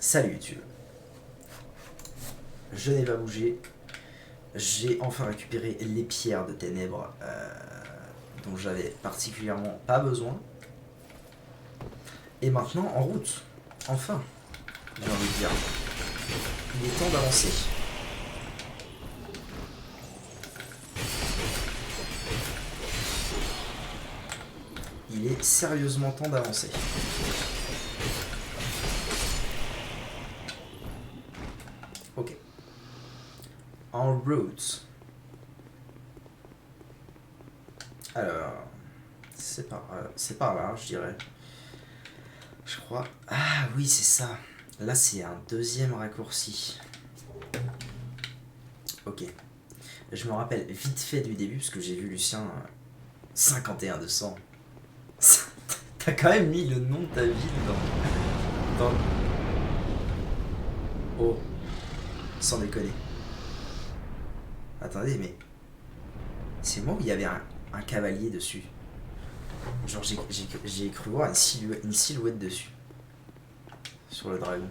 Salut YouTube. Je n'ai pas bougé. J'ai enfin récupéré les pierres de ténèbres dont j'avais particulièrement pas besoin. Et maintenant en route. Enfin, j'ai envie de dire. Il est temps d'avancer. Il est sérieusement temps d'avancer. Ok. En route. Alors, c'est par là, je dirais. Je crois. Ah oui, c'est ça. Là, c'est un deuxième raccourci. Ok. Je me rappelle vite fait du début, parce que j'ai vu Lucien 51-200. T'as quand même mis le nom de ta ville dans... Oh, sans déconner. Attendez, mais... C'est moi où il y avait un cavalier dessus. Genre, j'ai cru voir une silhouette dessus. Sur le dragon.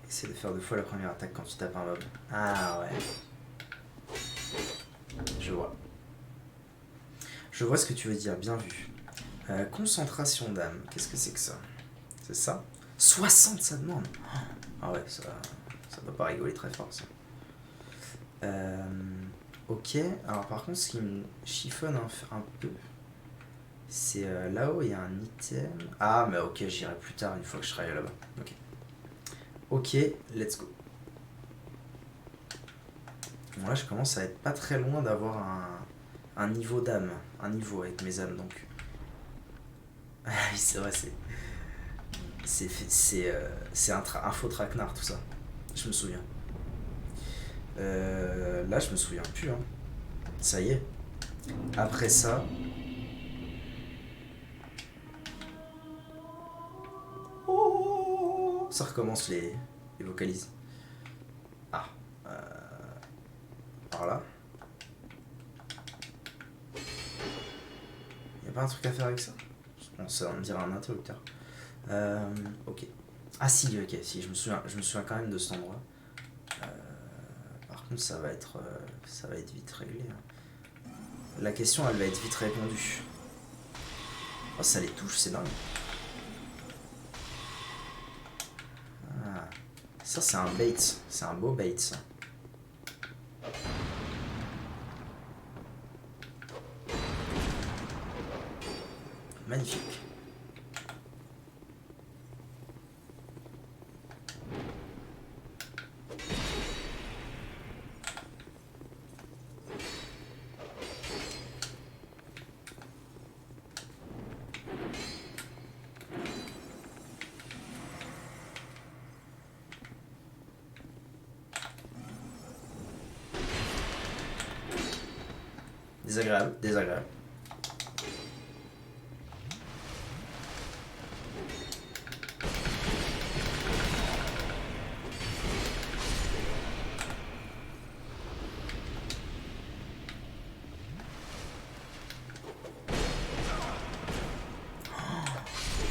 Essaie de faire 2 fois la première attaque quand tu tapes un mob. Ah ouais. Je vois. Je vois ce que tu veux dire, bien vu. Concentration d'âme, qu'est-ce que c'est que ça? C'est ça? 60 ça demande. Ah ouais, ça doit pas rigoler très fort ça. Ok, alors par contre ce qui me chiffonne un peu, c'est là-haut il y a un item. Ah mais ok, j'irai plus tard une fois que je serai là-bas. Ok. Ok, let's go. Bon là je commence à être pas très loin d'avoir un niveau d'âme, un niveau avec mes âmes donc. Ah oui c'est vrai, c'est un faux traquenard tout ça. Je me souviens. Là je me souviens plus hein. Ça y est. Après ça. Oh, ça recommence les vocalises. Ah. Par là. Y'a pas un truc à faire avec ça? Bon, ça va me dire un interrupteur. Ok. Ah si, ok, si, je me souviens quand même de cet endroit. Par contre, ça va être vite réglé. Hein. La question, elle va être vite répondue. Oh, ça les touche, c'est dingue. Ah. Ça, c'est un bait. C'est un beau bait, ça. Magnifique. Désagréable, désagréable.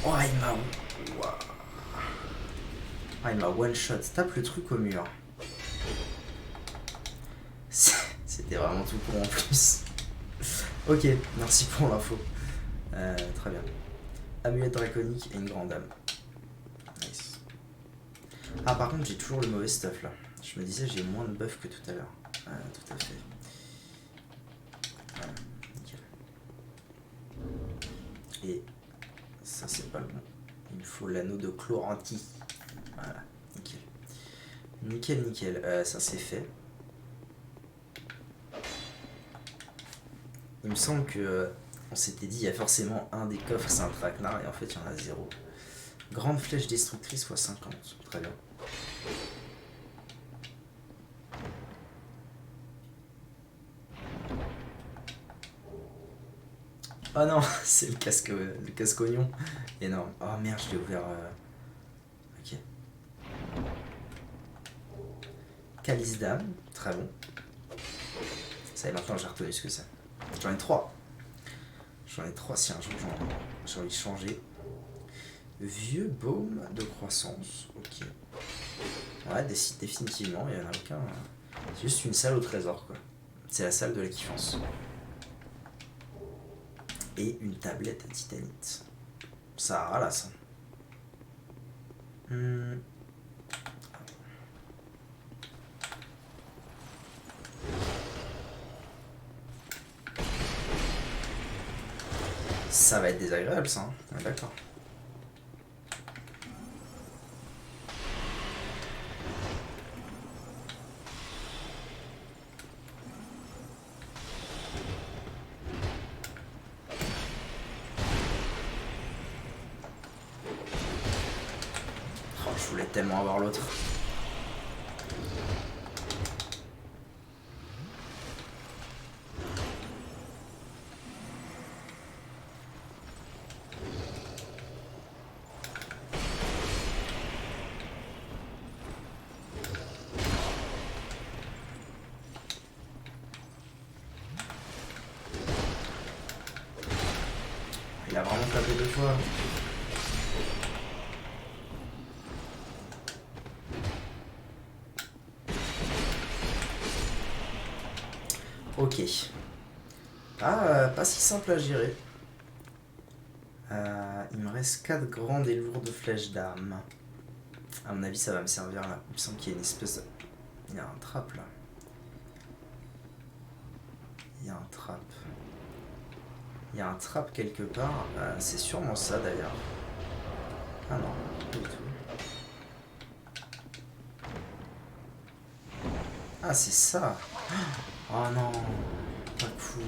Oh, il m'a one shot. Tape le truc au mur. C'était vraiment tout pour en plus. Ok, merci pour l'info. Très bien. Amulette draconique et une grande dame. Nice. Ah, par contre, j'ai toujours le mauvais stuff là. Je me disais, j'ai moins de buff que tout à l'heure. Tout à fait. Voilà, nickel. Et ça, c'est pas le bon. Il me faut l'anneau de Chloranti. Voilà, nickel. Nickel, nickel. Ça, c'est fait. Il me semble que on s'était dit il y a forcément un des coffres c'est un traquenard et en fait il y en a 0. Grande flèche destructrice x 50. Très bien. Oh non, c'est le casque oignon. Énorme. Oh merde, je l'ai ouvert. Ok. Calice d'âme, très bon. Ça y est, maintenant j'ai retenu ce que c'est. J'en ai 3. J'en ai 3 si un jour j'ai envie de changer. Vieux baume de croissance. Ok. Ouais, définitivement, il n'y en a aucun. C'est juste une salle au trésor, quoi. C'est la salle de la kiffance. Et une tablette à titanite. Ça ralasse. Ça va être désagréable, ça. Hein. Ouais, d'accord. Oh, je voulais tellement avoir l'autre. Il a vraiment tapé 2 fois. Ok. Ah, pas si simple à gérer. Il me reste 4 grandes et lourdes flèches d'armes. À mon avis, ça va me servir là. Il me semble qu'il y a une espèce de... Il y a un trap là. Il y a un trap. Il y a un trap quelque part. C'est sûrement ça d'ailleurs. Ah non, pas du tout. Ah, c'est ça. Oh non, pas cool.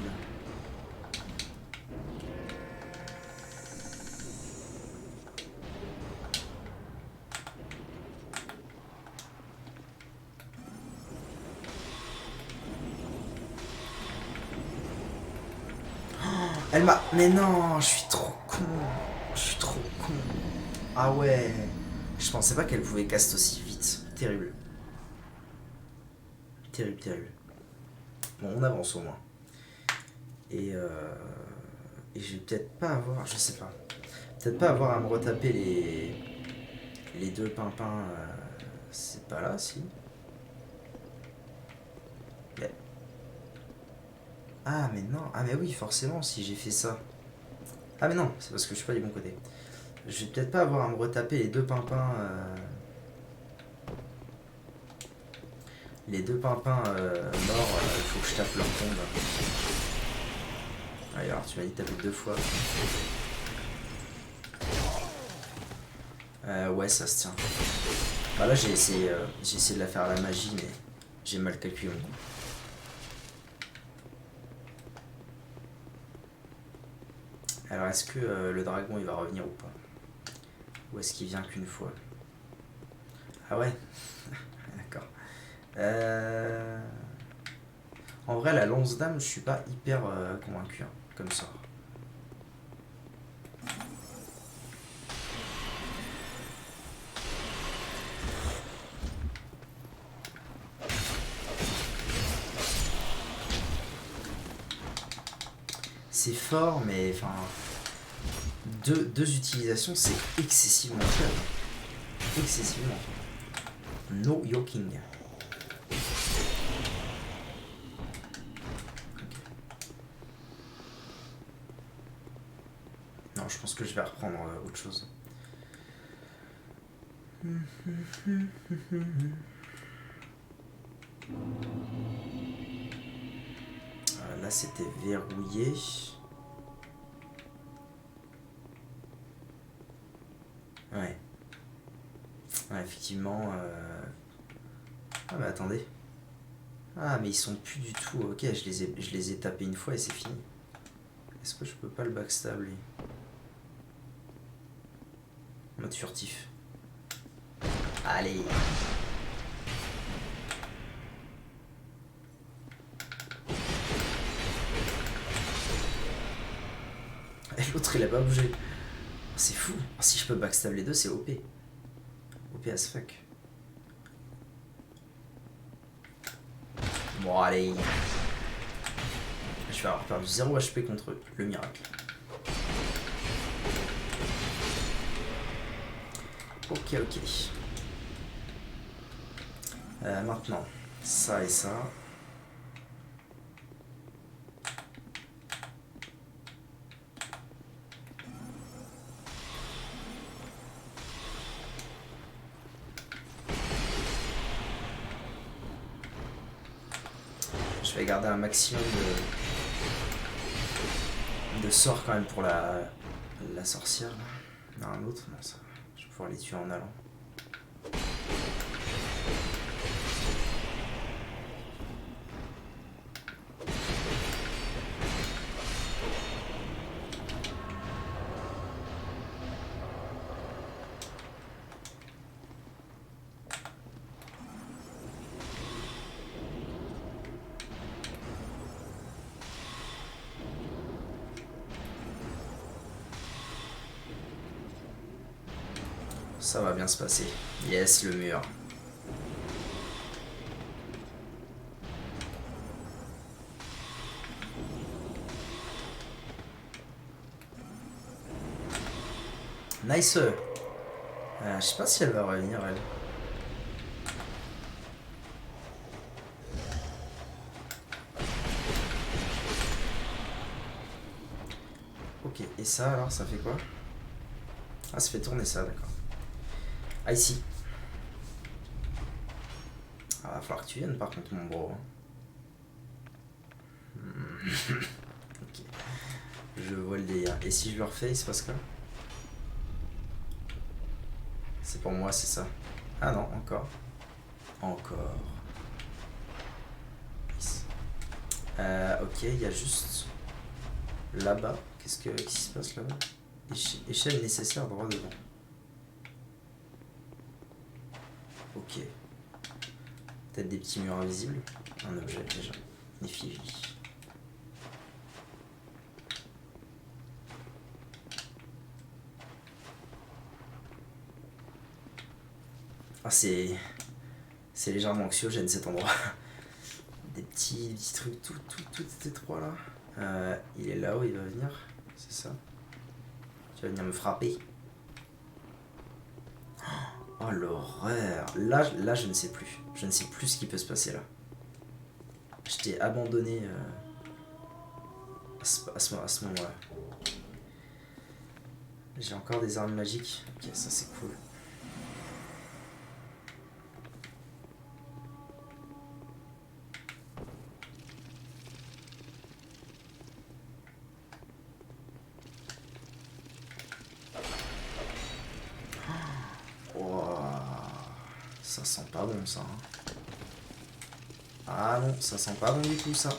Elle m'a... Mais non, je suis trop con. Je suis trop con. Ah ouais. Je pensais pas qu'elle pouvait cast aussi vite. Terrible. Terrible, terrible. Bon, on avance au moins. Et je vais peut-être pas avoir... Je sais pas. Peut-être pas avoir à me retaper les 2 pimpins. C'est pas là, si. Mais... Ah, mais non. Ah, mais oui, forcément, si j'ai fait ça. Ah, mais non, c'est parce que je suis pas du bon côté. Je vais peut-être pas avoir à me retaper les 2 pimpins. Les 2 pimpins morts, il faut que je tape leur tombe. Allez, alors tu m'as dit de taper 2 fois. Ouais, ça se tient. Bah là, j'ai essayé de la faire à la magie, mais j'ai mal calculé mon coup. Alors, est-ce que le dragon il va revenir ou pas? Ou est-ce qu'il vient qu'une fois? Ah ouais. D'accord. En vrai, la lance d'âme, je suis pas hyper convaincu hein, comme sort. C'est fort, mais enfin... Deux utilisations, c'est excessivement faible. Excessivement. No yoking. Non, je pense que je vais reprendre autre chose. Là, c'était verrouillé. Ouais. Ouais, effectivement. Ah, mais attendez. Ah, mais ils sont plus du tout. Ok, je les ai tapés une fois et c'est fini. Est-ce que je peux pas le backstab, lui? Mode furtif. Allez. Et l'autre, il a pas bougé. C'est fou. Si je peux backstab les deux, c'est OP. OP as fuck. Bon, allez. Je vais avoir perdu 0 HP contre eux. Le miracle. Ok, ok. Maintenant, ça et ça. Je vais garder un maximum de sorts quand même pour la sorcière. Là. Non, un autre, non, ça. Je vais pouvoir les tuer en allant. Ça va bien se passer. Yes, le mur. Nice. Je sais pas si elle va revenir, elle. Ok, et ça alors, ça fait quoi? Ah, ça fait tourner ça, d'accord. Ah, ici. Ah, va falloir que tu viennes par contre, mon bro. Ok. Je vois le délire. Et si je le refais, il se passe quoi? C'est pour moi, c'est ça. Ah non, encore. Encore. Nice. Ok, il y a juste là-bas. Qu'est-ce qui se passe là-bas? Échelle nécessaire droit devant. Ok. Peut-être des petits murs invisibles. Un objet déjà. Effigie. Ah, c'est légèrement anxiogène cet endroit. Des petits trucs tout étroits là. Il est là où il va venir. C'est ça. Tu vas venir me frapper. Oh l'horreur. Là je ne sais plus. Je ne sais plus ce qui peut se passer là. Je t'ai abandonné à ce moment-là. J'ai encore des armes magiques. Ok, ça c'est cool. Ça sent pas bon ça. Hein. Ah non, ça sent pas bon du tout ça.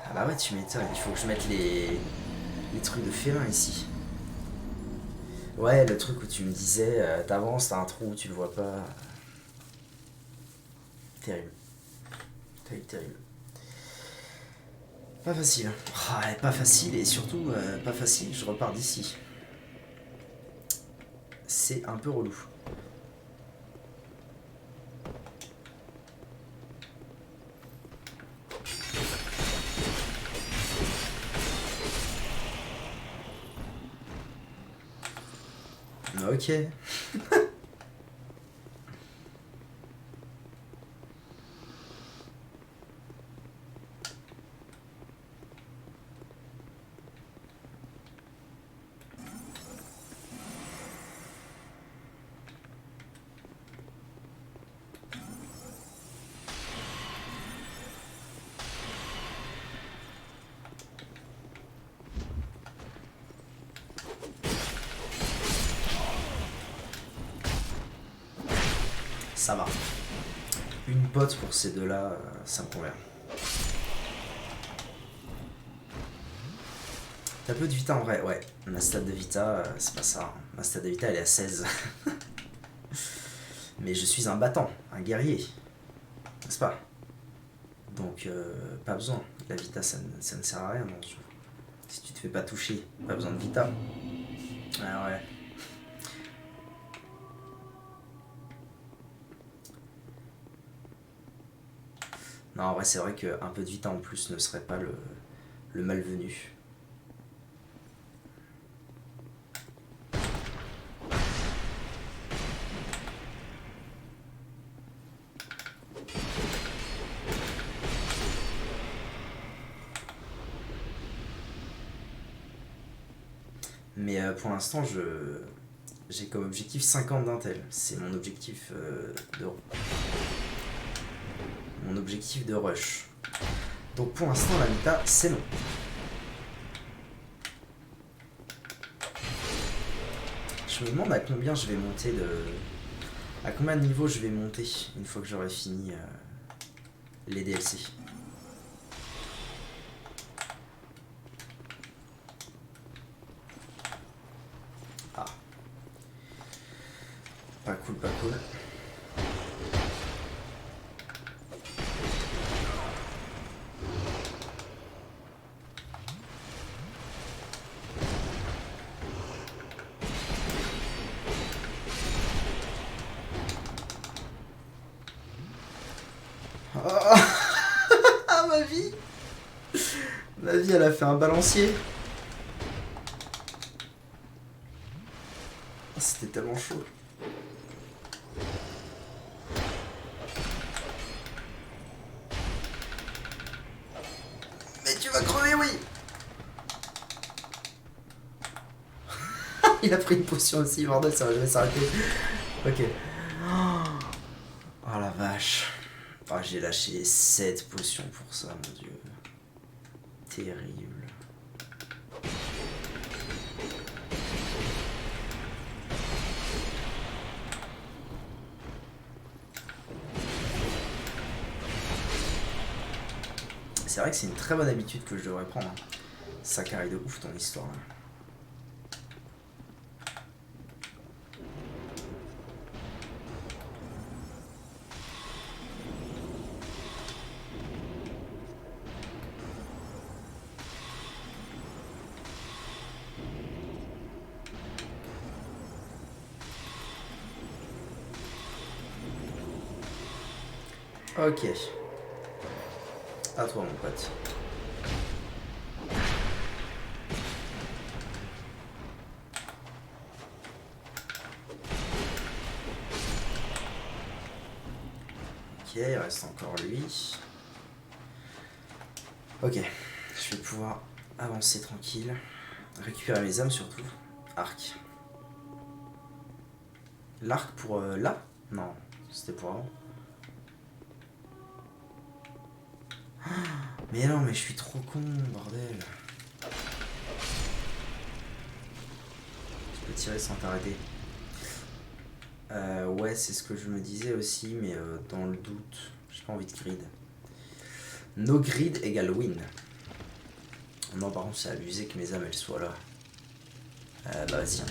Ah bah ouais, tu m'étonnes. Il faut que je mette les trucs de félin ici. Ouais, le truc où tu me disais, t'avances, t'as un trou, tu le vois pas. Terrible. Terrible. Pas facile. Ah, pas facile et surtout pas facile, je repars d'ici. C'est un peu relou. Ok. Ça va. Une pote pour ces deux-là, ça me convient. T'as peu de vita en vrai, ouais. Ma stat de vita, c'est pas ça. Ma stat de vita, elle est à 16. Mais je suis un battant, un guerrier. N'est-ce pas? Donc, pas besoin. La vita, ça ne sert à rien dans ce jeu. Si tu te fais pas toucher, pas besoin de vita. Ah ouais. Non, en vrai, c'est vrai qu'un peu de vita en plus ne serait pas le malvenu. Mais pour l'instant, j'ai comme objectif 50 d'intel. C'est mon objectif de rush. Donc pour l'instant, la méta, c'est non. Je me demande à combien je vais monter de... À combien de niveaux je vais monter une fois que j'aurai fini les DLC. Ah. Pas cool, pas cool. Ah, ma vie! Ma vie, elle a fait un balancier. C'était tellement chaud. Mais tu vas crever, oui! Il a pris une potion aussi, bordel, ça va jamais s'arrêter. Ok. Oh la vache. Oh, j'ai lâché 7 potions pour ça, mon dieu. Terrible. C'est vrai que c'est une très bonne habitude que je devrais prendre. Ça carré de ouf ton histoire là. Ok. À toi mon pote. Ok, il reste encore lui. Ok. Je vais pouvoir avancer tranquille. Récupérer mes âmes surtout. Arc. L'arc pour là? Non, c'était pour avant. Mais non, mais je suis trop con, bordel. Tu peux tirer sans t'arrêter. Ouais, c'est ce que je me disais aussi, mais dans le doute, j'ai pas envie de grid. No grid égale win. Non, par contre, c'est abusé que mes âmes elles soient là. Bah vas-y.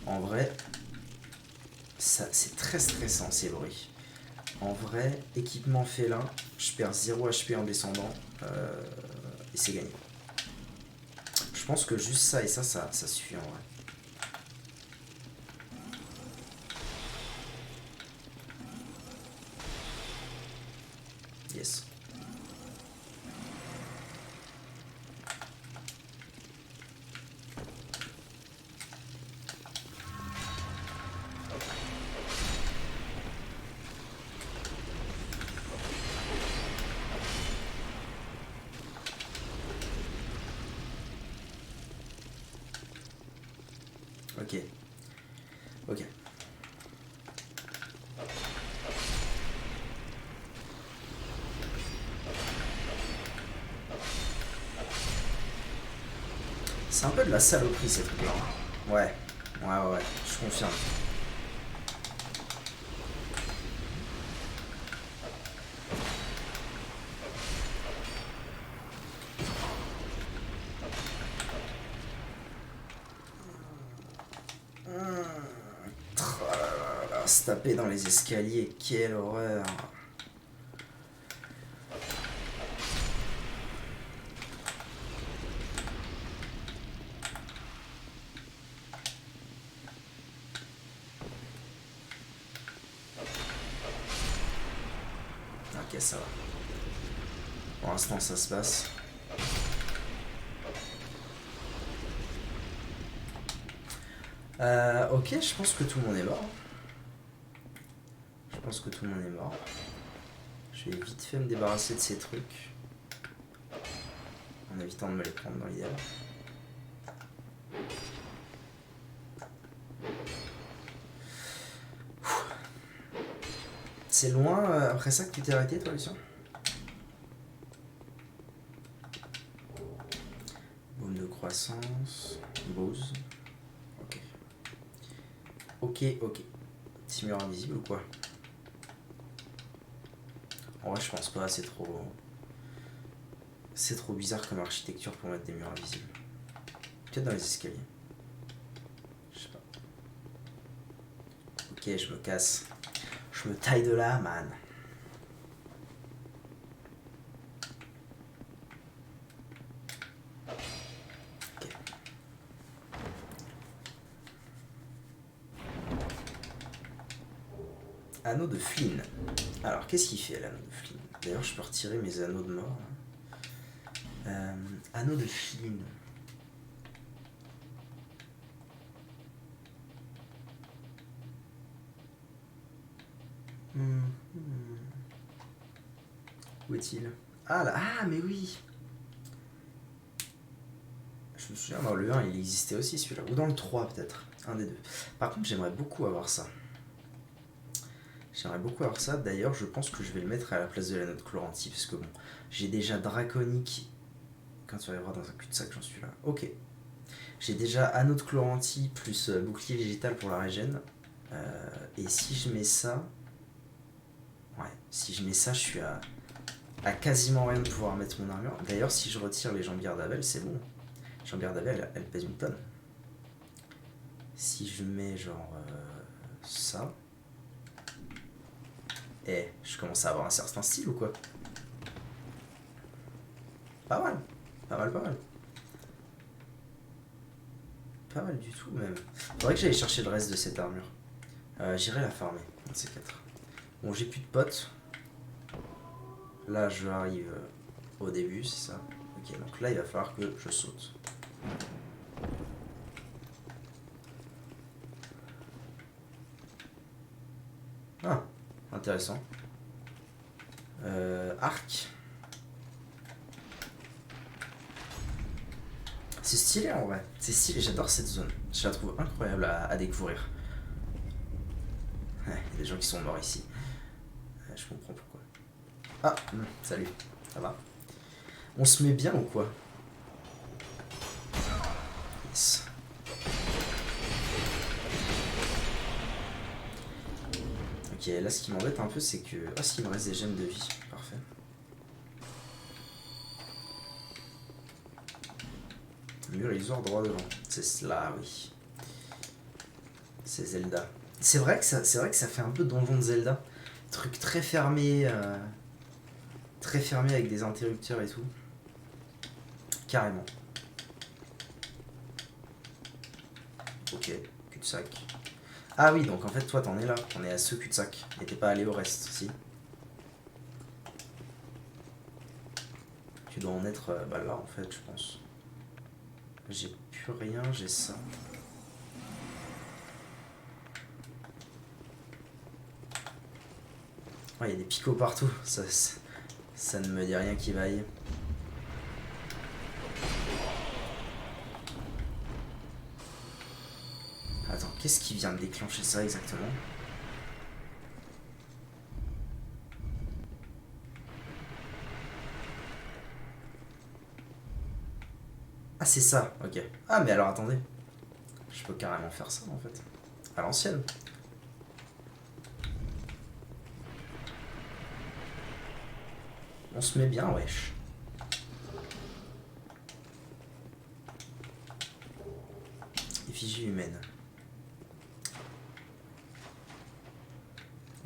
En vrai, c'est très stressant ces bruits. En vrai, équipement félin, je perds 0 HP en descendant et c'est gagné. Je pense que juste ça et ça suffit en vrai. Yes. Ok. Ok. C'est un peu de la saloperie ces trucs-là. Ouais. Ouais, je confirme. Se taper dans les escaliers, quelle horreur. Ok, ça va. Pour l'instant, ça se passe. Ok, je pense que tout le monde est mort. Je pense que tout le monde est mort. Je vais vite fait me débarrasser de ces trucs. En évitant de me les prendre dans l'idéal. C'est loin après ça que tu t'es arrêté, toi, Lucien? Baume de croissance. Bose. Ok. Ok. Petit mur invisible ou quoi? En vrai, je pense pas, c'est trop. C'est trop bizarre comme architecture pour mettre des murs invisibles. Peut-être dans les escaliers. Je sais pas. Ok, je me casse. Je me taille de là, man. Ok. Anneau de Flynn. Alors, qu'est-ce qu'il fait l'anneau de Flynn? D'ailleurs, je peux retirer mes anneaux de mort. Anneau de Flynn. Où est-il? Ah là, ah mais oui. Je me souviens, dans le 1, il existait aussi celui-là. Ou dans le 3 peut-être. Un des deux. Par contre, j'aimerais beaucoup avoir ça. D'ailleurs, je pense que je vais le mettre à la place de l'anneau de Chloranti. Parce que bon, j'ai déjà Draconique. Quand tu arriveras dans un cul-de-sac, j'en suis là. Ok. J'ai déjà anneau de Chloranti plus bouclier végétal pour la régène. Et si je mets ça... Ouais, si je mets ça, je suis à quasiment rien de pouvoir mettre mon armure. D'ailleurs, si je retire les jambières d'Avel, c'est bon. Les jambières d'Avel, elles pèsent une tonne. Si je mets genre ça... je commence à avoir un certain style ou quoi? Pas mal. Pas mal du tout même. Faudrait que j'aille chercher le reste de cette armure. J'irai la farmer, un de ces quatre. Bon, j'ai plus de potes. Là, je arrive au début, c'est ça. Ok, donc là, il va falloir que je saute. Ah, intéressant. Arc. C'est stylé en vrai. C'est stylé, j'adore cette zone. Je la trouve incroyable à découvrir. Il y a des gens qui sont morts ici. Je comprends pourquoi. Ah, salut. Ça va? On se met bien ou quoi? Yes. Ok, là ce qui m'embête un peu c'est que... Ah si, il me reste des gemmes de vie. Parfait. Mur illusoire droit devant. C'est cela, oui. C'est Zelda. C'est vrai que ça fait un peu donjon de Zelda. Truc très fermé. Très fermé avec des interrupteurs et tout. Carrément. Ok, cul-de-sac. Ah oui, donc en fait, toi, t'en es là. T'en es à ce cul-de-sac. Et t'es pas allé au reste, si. Tu dois en être là, en fait, je pense. J'ai plus rien, j'ai ça. Ouais, il y a des picots partout. Ça ne me dit rien qui vaille. Attends, qu'est-ce qui vient de déclencher ça exactement? Ah, c'est ça, ok. Ah, mais alors attendez. Je peux carrément faire ça en fait. À l'ancienne. On se met bien, wesh. Effigie humaine.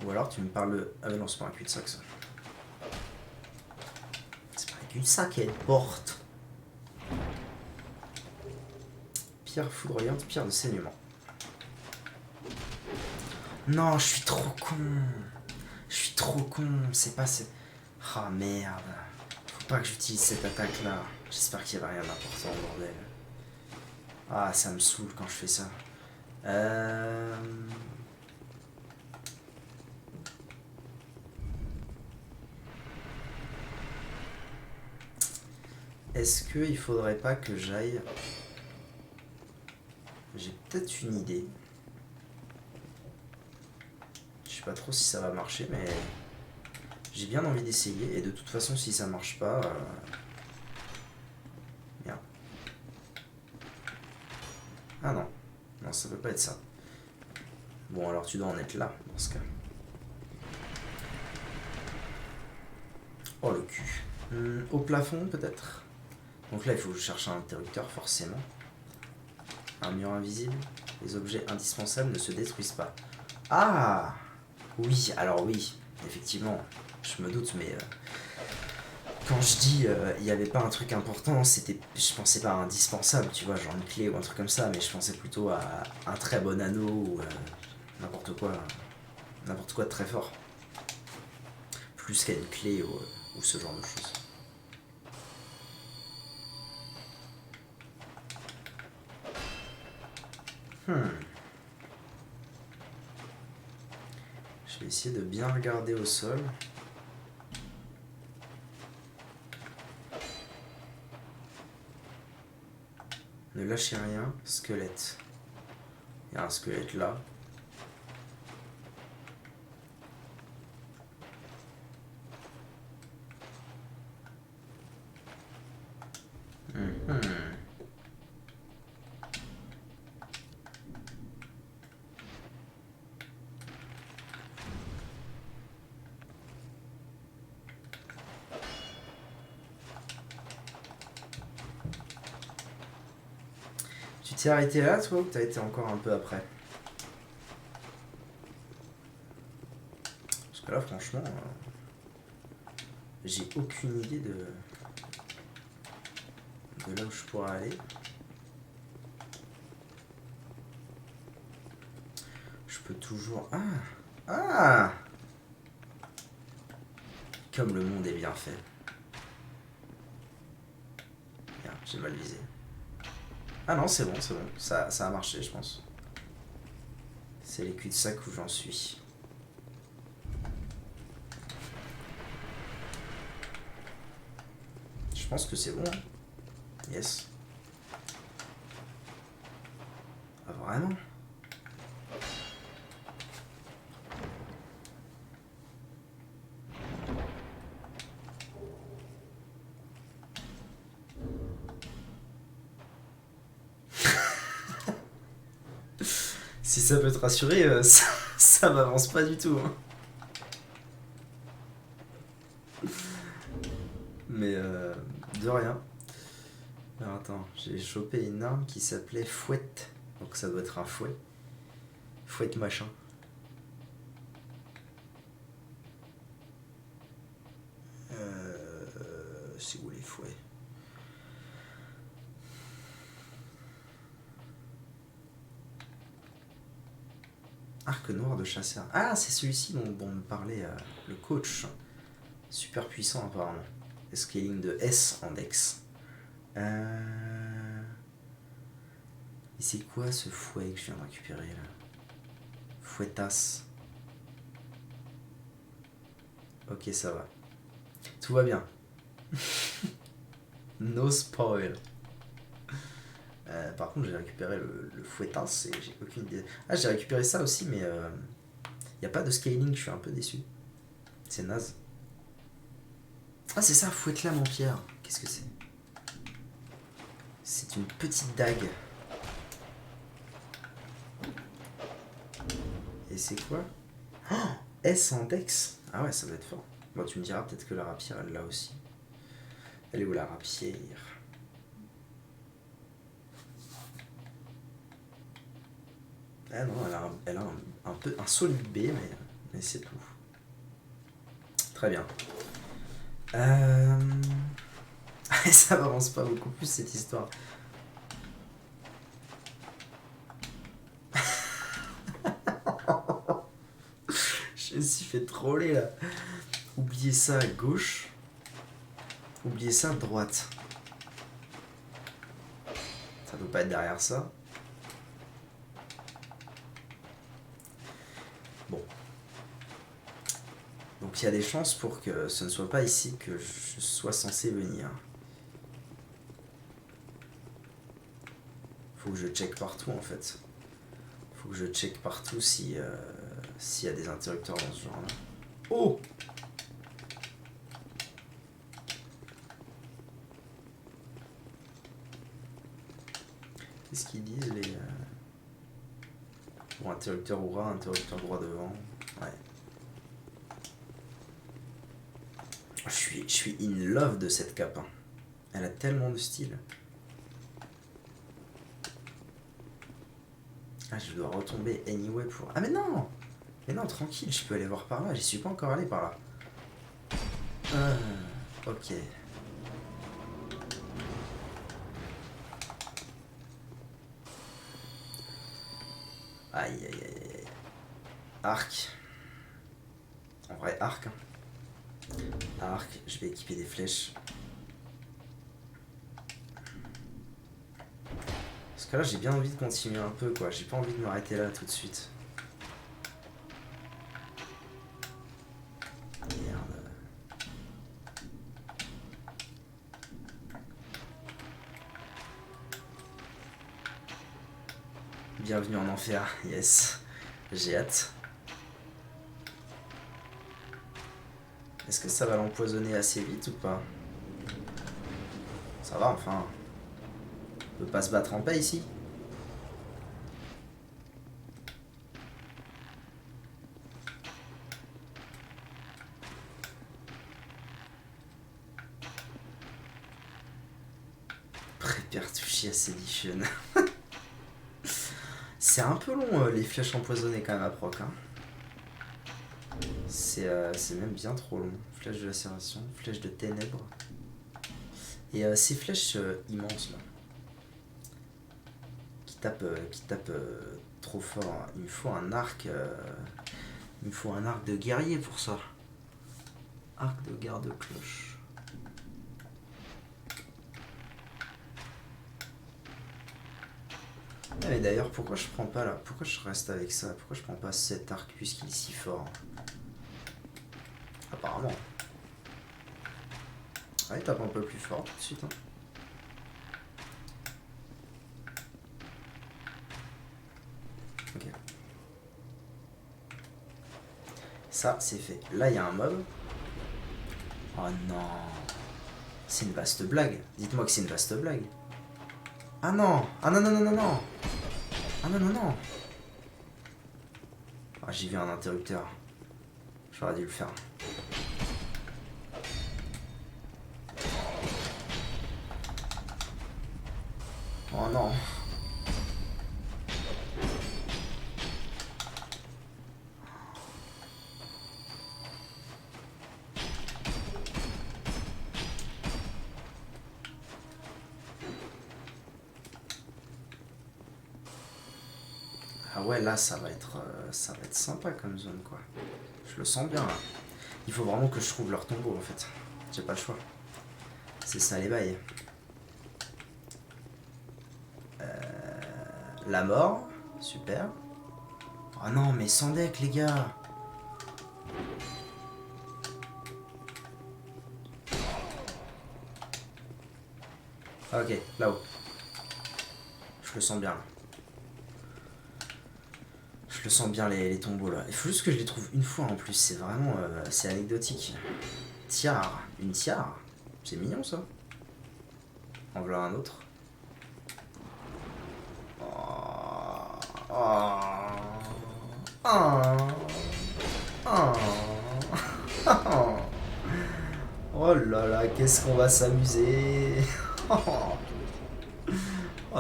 Ou alors tu me parles de... Ah mais non, c'est pas un cul-de-sac ça. C'est pas un cul-de-sac, elle porte. Pierre foudroyante, pierre de saignement. Non, je suis trop con. C'est pas... Ah merde. Faut pas que j'utilise cette attaque là. J'espère qu'il y avait rien d'important, bordel. Ah, ça me saoule quand je fais ça. Est-ce qu'il faudrait pas que j'aille... J'ai peut-être une idée. Je sais pas trop si ça va marcher, mais j'ai bien envie d'essayer. Et de toute façon, si ça marche pas... Merde. Ah non. Non, ça peut pas être ça. Bon, alors tu dois en être là, dans ce cas. Oh, le cul. Au plafond, peut-être. Donc là, il faut que je cherche un interrupteur, forcément. Un mur invisible. Les objets indispensables ne se détruisent pas. Ah! Oui, alors oui, effectivement, je me doute, mais quand je dis il n'y avait pas un truc important, je pensais pas à indispensable, tu vois, genre une clé ou un truc comme ça, mais je pensais plutôt à un très bon anneau ou n'importe quoi de très fort. Plus qu'à une clé ou ce genre de choses. Je vais essayer de bien regarder au sol. Ne lâchez rien, squelette. Il y a un squelette là. Tu t'es arrêté là, toi, ou t'as été encore un peu après? Parce que là, franchement, j'ai aucune idée de là où je pourrais aller. Je peux toujours... Ah! Comme le monde est bien fait. Merde, j'ai mal visé. Ah non, c'est bon. Ça a marché, je pense. C'est les cul-de-sac où j'en suis. Je pense que c'est bon. Yes. Ah, vraiment? Si ça peut te rassurer, ça m'avance pas du tout. Hein. Mais de rien. Alors attends, j'ai chopé une arme qui s'appelait fouette. Donc ça doit être un fouet. Fouette machin. C'est où les fouets? Arc noir de chasseur. Ah, c'est celui-ci dont me parlait le coach. Super puissant apparemment. Scaling de S en Dex. Et c'est quoi ce fouet que je viens de récupérer là? Fouettasse. Ok, ça va. Tout va bien. No spoil. Par contre, j'ai récupéré le fouettasse et j'ai aucune idée. Ah, j'ai récupéré ça aussi, mais y a pas de scaling, je suis un peu déçu. C'est naze. Ah, c'est ça, fouette-lame en pierre. Qu'est-ce que c'est? C'est une petite dague. Et c'est quoi? Oh, S en Dex. Ah ouais, ça doit être fort. Bon, tu me diras peut-être que la rapière, elle l'a aussi. Elle est où la rapière? Ah non, elle a un solide B, mais c'est tout. Très bien. Ça avance pas beaucoup plus cette histoire. Je me suis fait troller là. Oubliez ça à gauche. Oubliez ça à droite. Ça doit pas être derrière ça. Bon. Donc il y a des chances pour que ce ne soit pas ici que je sois censé venir. Faut que je check partout en fait. Faut que je check partout si s'il y a des interrupteurs dans ce genre-là. Oh! Qu'est-ce qu'ils disent les... Bon, interrupteur aura, interrupteur droit devant. Ouais. Je suis in love de cette cape. Hein. Elle a tellement de style. Ah, je dois retomber anyway pour... Ah mais non! Mais non, tranquille, je peux aller voir par là. J'y suis pas encore allé par là. Ok. Aïe, aïe, aïe, aïe. Arc. En vrai, arc. Hein. Arc, je vais équiper des flèches. Parce que là, j'ai bien envie de continuer un peu, quoi. J'ai pas envie de m'arrêter là tout de suite. Merde. Bienvenue en enfer, yes. J'ai hâte. Est-ce que ça va l'empoisonner assez vite ou pas? Ça va, enfin. On peut pas se battre en paix ici. Prepare to Chias Edition. C'est un peu long les flèches empoisonnées quand même à proc. Hein. C'est même bien trop long. Flèche de lacération, flèche de ténèbres. Et ces flèches immenses là. Qui tapent trop fort. Hein. Il me faut un arc. Il me faut un arc de guerrier pour ça. Arc de garde-cloche. Ah mais d'ailleurs pourquoi je prends pas là? Pourquoi je reste avec ça? Pourquoi je prends pas cet arc puisqu'il est si fort? Apparemment. Ah il tape un peu plus fort tout de suite. Hein. Ok. Ça c'est fait. Là il y a un mob. Oh non. C'est une vaste blague. Dites-moi que c'est une vaste blague. Ah non! Ah non non non non non! Ah non non non! Ah j'ai vu un interrupteur. J'aurais dû le faire. Oh non! Ah ouais, là, ça va être sympa comme zone, quoi. Je le sens bien, là. Il faut vraiment que je trouve leur tombeau, en fait. J'ai pas le choix. C'est ça, les bails. La mort. Super. Oh non, mais sans deck, les gars. Ok, là-haut. Je le sens bien, là. Je le sens bien les tombeaux là. Il faut juste que je les trouve une fois en plus. C'est vraiment c'est anecdotique. Tiare. Une tiare. C'est mignon ça. En voilà un autre. Oh. Oh. Oh. Oh. Oh là là, qu'est-ce qu'on va s'amuser. Oh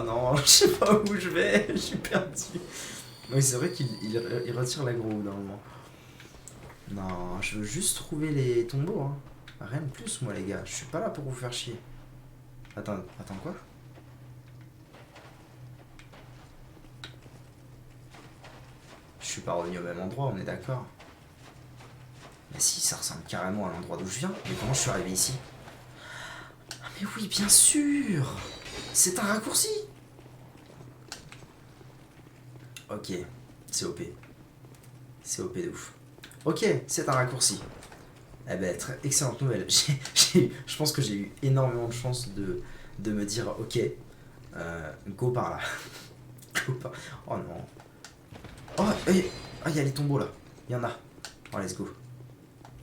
non, je sais pas où je vais. Je suis perdu. Oui, c'est vrai qu'il retire l'aggro d'un moment. Non, je veux juste trouver les tombeaux. Hein. Rien de plus, moi, les gars. Je suis pas là pour vous faire chier. Attends quoi? Je suis pas revenu au même endroit, on est d'accord. Mais si, ça ressemble carrément à l'endroit d'où je viens. Mais comment je suis arrivé ici? Ah mais oui, bien sûr! C'est un raccourci! Ok, c'est OP. C'est OP de ouf. Ok, c'est un raccourci. Eh ben, très excellente nouvelle. Je pense que j'ai eu énormément de chance de me dire, ok, go par là. Go par... Oh non. Oh, Ah, il y a les tombeaux là. Il y en a. Oh, let's go.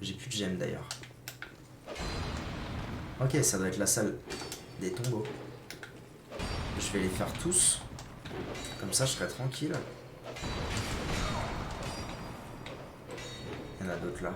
J'ai plus de gemmes d'ailleurs. Ok, ça doit être la salle des tombeaux. Je vais les faire tous. Comme ça, je serai tranquille. Il y en a d'autres là.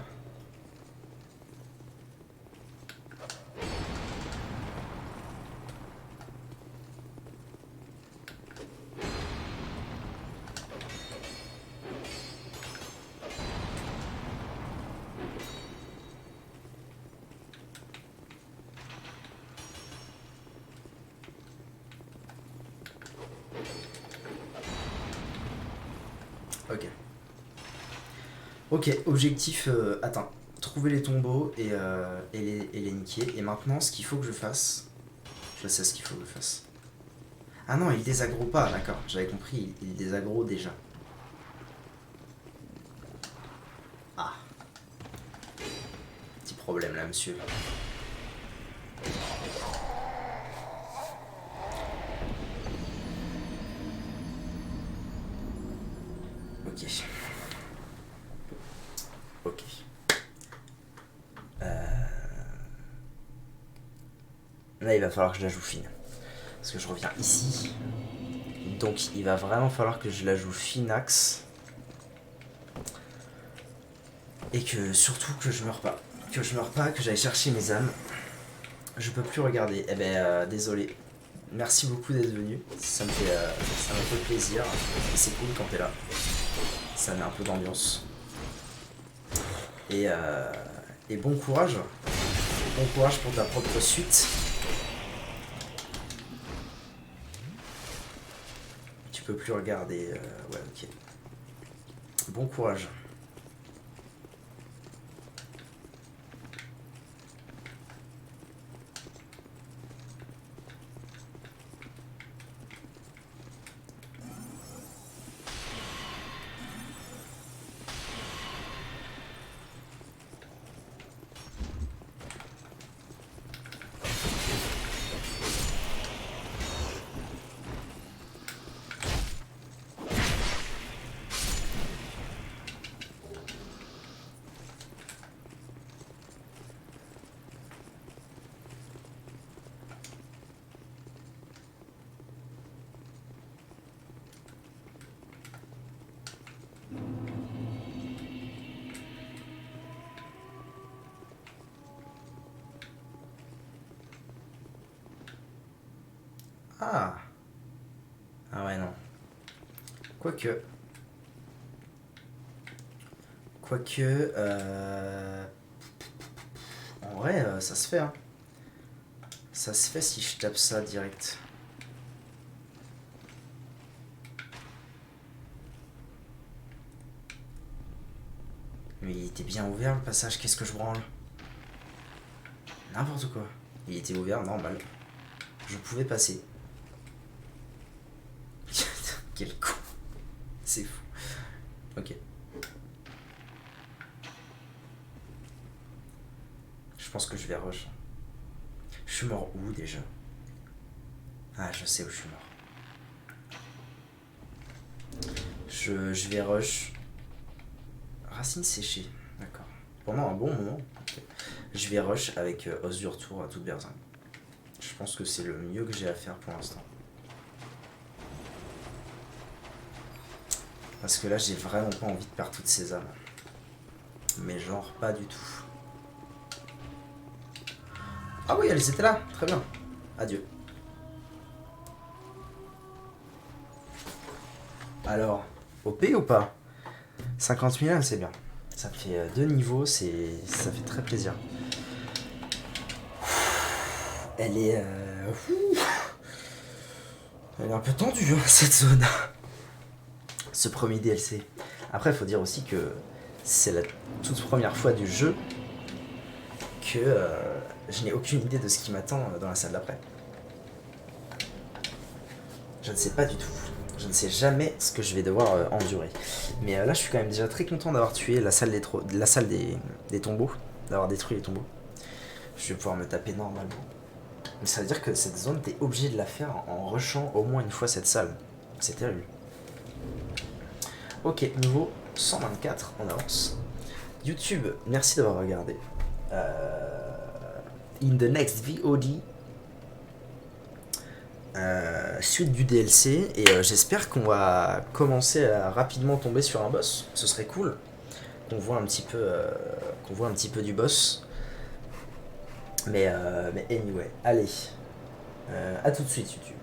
Ok. Ok, objectif, attends, trouver les tombeaux et les niquer. Et maintenant, ce qu'il faut que je fasse, je sais ce qu'il faut que je fasse. Ah non, il désaggro pas, d'accord, j'avais compris, il désaggro déjà. Ah, petit problème là, monsieur. Ok. Ok. Là, il va falloir que je la joue fine. Parce que je reviens ici. Donc, il va vraiment falloir que je la joue finax. Et que, surtout, que je meurs pas. Que je meurs pas, que j'aille chercher mes âmes. Je peux plus regarder. Eh ben, désolé. Merci beaucoup d'être venu. Ça me fait plaisir. Et c'est cool quand t'es là. Ça met un peu d'ambiance. Et bon courage. Bon courage pour ta propre suite. Tu peux plus regarder. Ouais, ok. Bon courage. Ah. Ah ouais, non. Quoique. Quoique. En vrai, ça se fait, hein. Ça se fait si je tape ça direct. Mais il était bien ouvert le passage, qu'est-ce que je branle? N'importe quoi. Il était ouvert, normal. Je pouvais passer. Quel con. C'est fou. Ok. Je pense que je vais rush. Je suis mort où déjà? Ah, je sais où je suis mort. Je vais rush. Racine séchée, d'accord. Pendant un bon moment. Okay. Je vais rush avec os du retour à toute berzingue. Je pense que c'est le mieux que j'ai à faire pour l'instant. Parce que là, j'ai vraiment pas envie de perdre toutes ces âmes. Mais genre, pas du tout. Ah oui, elles étaient là, très bien. Adieu. Alors, OP ou pas? 50 000 âmes, c'est bien. Ça fait 2 niveaux, ça fait très plaisir. Elle est... Elle est un peu tendue, hein, cette zone. Ce premier DLC. Après, il faut dire aussi que c'est la toute première fois du jeu que je n'ai aucune idée de ce qui m'attend dans la salle d'après. Je ne sais pas du tout. Je ne sais jamais ce que je vais devoir endurer. Mais là, je suis quand même déjà très content d'avoir tué la salle des tombeaux, d'avoir détruit les tombeaux. Je vais pouvoir me taper normalement. Mais ça veut dire que cette zone, t'es obligé de la faire en rushant au moins une fois cette salle. C'est terrible. Ok, nouveau 124, on avance. YouTube, merci d'avoir regardé. In the next VOD, suite du DLC, et j'espère qu'on va commencer à rapidement tomber sur un boss. Ce serait cool qu'on voit un petit peu du boss. Mais anyway, allez, à tout de suite YouTube.